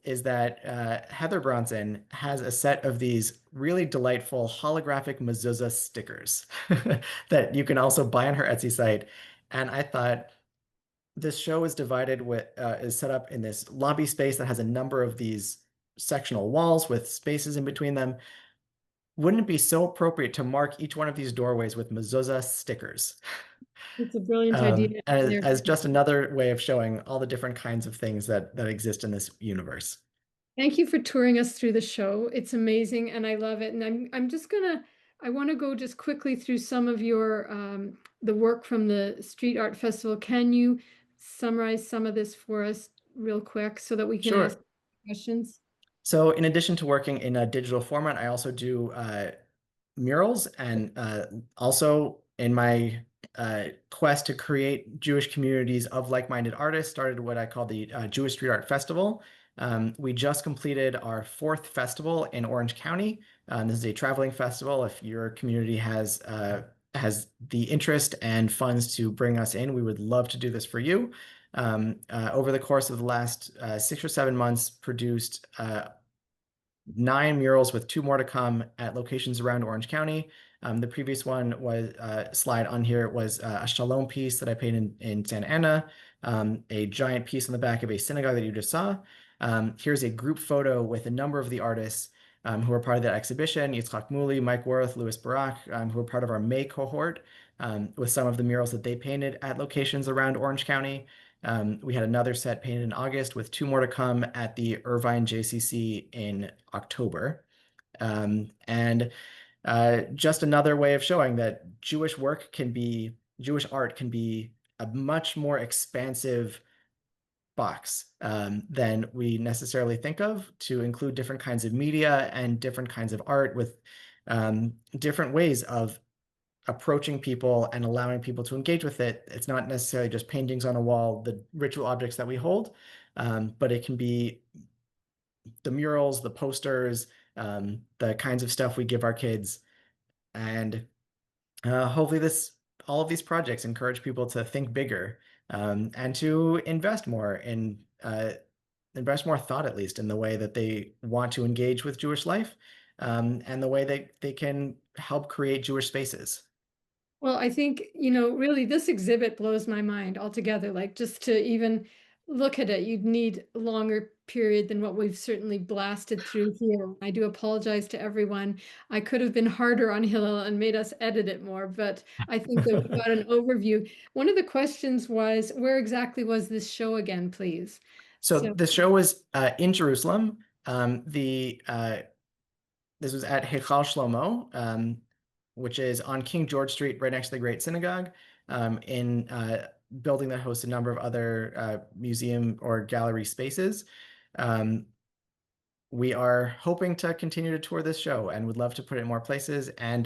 is that Heather Bronson has a set of these really delightful holographic mezuzah stickers that you can also buy on her Etsy site. And I thought this show is set up in this lobby space that has a number of these sectional walls with spaces in between them. Wouldn't it be so appropriate to mark each one of these doorways with mezuzah stickers? It's a brilliant idea. As just another way of showing all the different kinds of things that exist in this universe. Thank you for touring us through the show. It's amazing and I love it. And I'm just gonna I want to go just quickly through some of your the work from the Street Art Festival. Can you summarize some of this for us real quick so that we can ask Sure. questions? So in addition to working in a digital format, I also do murals, and also in my quest to create Jewish communities of like-minded artists, started what I call the Jewish Street Art Festival. We just completed our 4th festival in Orange County. This is a traveling festival. If your community has the interest and funds to bring us in, we would love to do this for you. Over the course of the last 6 or 7 months, produced 9 murals with 2 more to come at locations around Orange County. The previous one was slide on here was a shalom piece that I painted in Santa Ana, a giant piece on the back of a synagogue that you just saw. Here's a group photo with a number of the artists who are part of that exhibition: Yitzhak Muli, Mike Worth, Louis Barak, who are part of our May cohort, with some of the murals that they painted at locations around Orange County. We had another set painted in August with 2 more to come at the Irvine JCC in October. And just another way of showing that Jewish art can be a much more expansive box than we necessarily think of, to include different kinds of media and different kinds of art with different ways of approaching people and allowing people to engage with it. It's not necessarily just paintings on a wall, the ritual objects that we hold, but it can be the murals, the posters, the kinds of stuff we give our kids. And Hopefully, this all of these projects encourage people to think bigger, and to invest more thought, at least, in the way that they want to engage with Jewish life, and the way that they can help create Jewish spaces. Well, I think, really this exhibit blows my mind altogether. Like just to even look at it, you'd need a longer period than what we've certainly blasted through here. I do apologize to everyone. I could have been harder on Hillel and made us edit it more, but I think that we got an overview. One of the questions was, where exactly was this show again, please? So So the show was in Jerusalem. The This was at Heichal Shlomo, which is on King George Street, right next to the Great Synagogue, in building that hosts a number of other museum or gallery spaces. Um, we are hoping to continue to tour this show and would love to put it in more places. And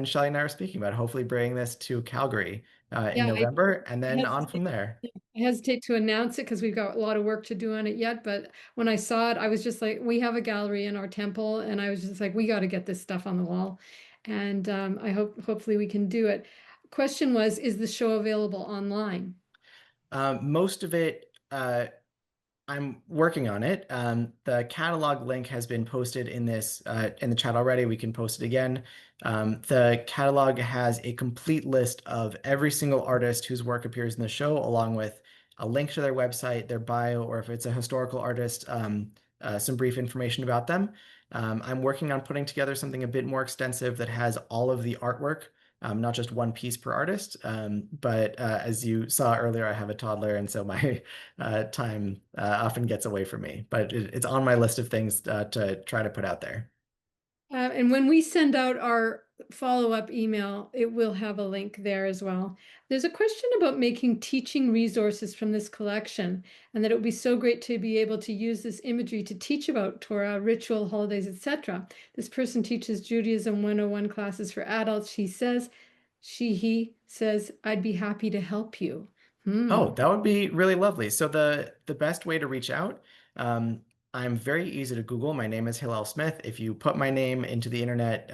Shelley and I are speaking about hopefully bringing this to Calgary in yeah, November and I then on from there. hesitate to announce it because we've got a lot of work to do on it yet. But when I saw it, I was just like, we have a gallery in our temple, and I was just like, we got to get this stuff on the wall. And I hopefully we can do it. Question was, is the show available online? Most of it. I'm working on it. The catalog link has been posted in the chat already. We can post it again. The catalog has a complete list of every single artist whose work appears in the show, along with a link to their website, their bio, or if it's a historical artist, some brief information about them. I'm working on putting together something a bit more extensive that has all of the artwork, not just one piece per artist. But as you saw earlier, I have a toddler, and so my time often gets away from me. But it's on my list of things to try to put out there. And when we send out our follow-up email, it will have a link there as well. There's a question about making teaching resources from this collection, and that it would be so great to be able to use this imagery to teach about Torah, ritual, holidays, etc. This person teaches Judaism 101 classes for adults. He says, I'd be happy to help you. Hmm. Oh, that would be really lovely. So the best way to reach out, I'm very easy to Google. My name is Hillel Smith. If you put my name into the internet,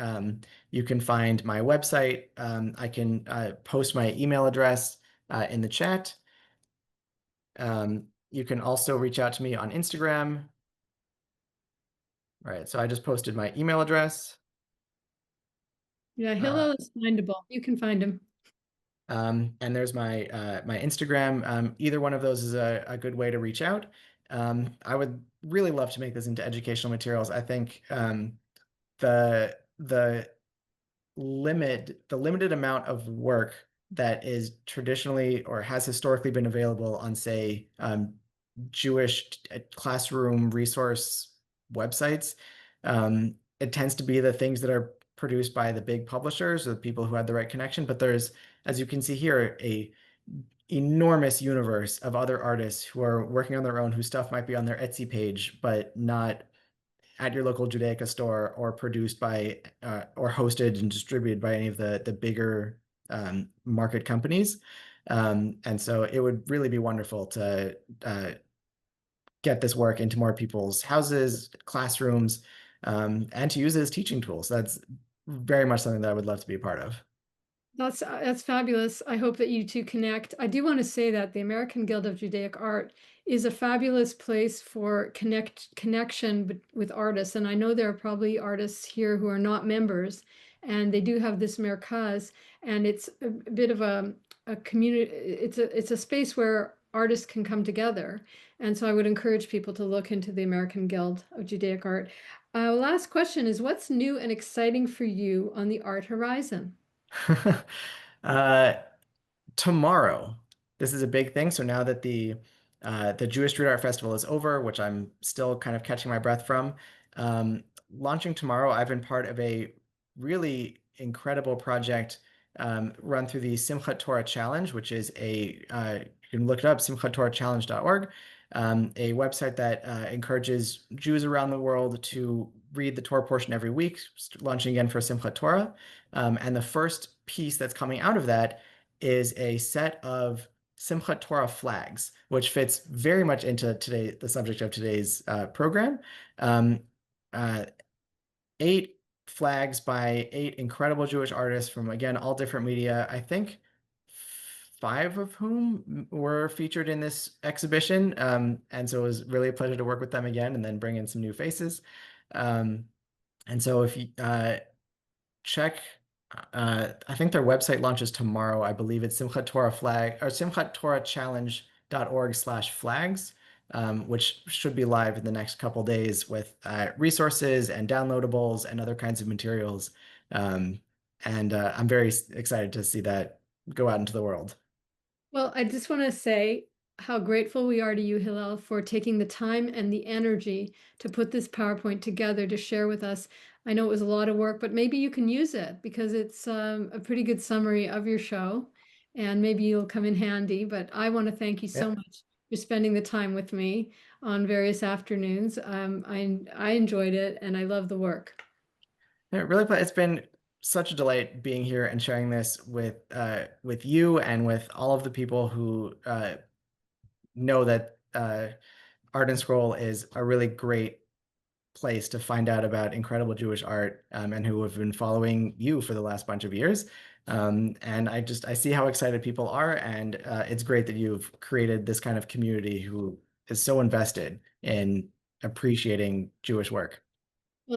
you can find my website. I can post my email address in the chat. You can also reach out to me on Instagram. All right, so I just posted my email address. Yeah, Uh, Hillel is findable. You can find him. and there's my Instagram. Either one of those is a good way to reach out. I would really love to make this into educational materials. I think the the limited amount of work that is traditionally or has historically been available on, say, Jewish classroom resource websites. It tends to be the things that are produced by the big publishers or the people who had the right connection. But there's, as you can see here, a enormous universe of other artists who are working on their own, whose stuff might be on their Etsy page, but not at your local Judaica store or produced by or hosted and distributed by any of the bigger market companies. And so it would really be wonderful to get this work into more people's houses, classrooms, and to use it as teaching tools. That's very much something that I would love to be a part of. That's fabulous. I hope that you two connect. I do want to say that the American Guild of Judaic Art is a fabulous place for connection with artists. And I know there are probably artists here who are not members, and they do have this merkaz, and it's a bit of a community. It's a space where artists can come together. And so I would encourage people to look into the American Guild of Judaic Art. Last question is, what's new and exciting for you on the art horizon? uh, Tomorrow, this is a big thing. So now that the Jewish Street Art Festival is over, which I'm still kind of catching my breath from, launching tomorrow, I've been part of a really incredible project run through the Simchat Torah Challenge, which is you can look it up, simchattorahchallenge.org, a website that encourages Jews around the world to read the Torah portion every week, launching again for Simchat Torah. And the first piece that's coming out of that is a set of Simchat Torah flags, which fits very much into the subject of today's program. Um, uh, 8 flags by 8 incredible Jewish artists from, again, all different media. I think 5 of whom were featured in this exhibition. And so it was really a pleasure to work with them again and then bring in some new faces. Um, and so if you check, I think their website launches tomorrow. I believe it's Simchat Torah flag or simchattorahchallenge.org/flags, which should be live in the next couple days with resources and downloadables and other kinds of materials. Um, and I'm very excited to see that go out into the world. Well, I just want to say how grateful we are to you, Hillel, for taking the time and the energy to put this PowerPoint together to share with us. I know it was a lot of work, but maybe you can use it because it's a pretty good summary of your show, and maybe you'll come in handy. But I want to thank you so Yeah. much for spending the time with me on various afternoons. I enjoyed it, and I love the work. Yeah, really, it's been such a delight being here and sharing this with you and with all of the people who know that Art and Scroll is a really great place to find out about incredible Jewish art, and who have been following you for the last bunch of years. And I see how excited people are, and it's great that you've created this kind of community who is so invested in appreciating Jewish work.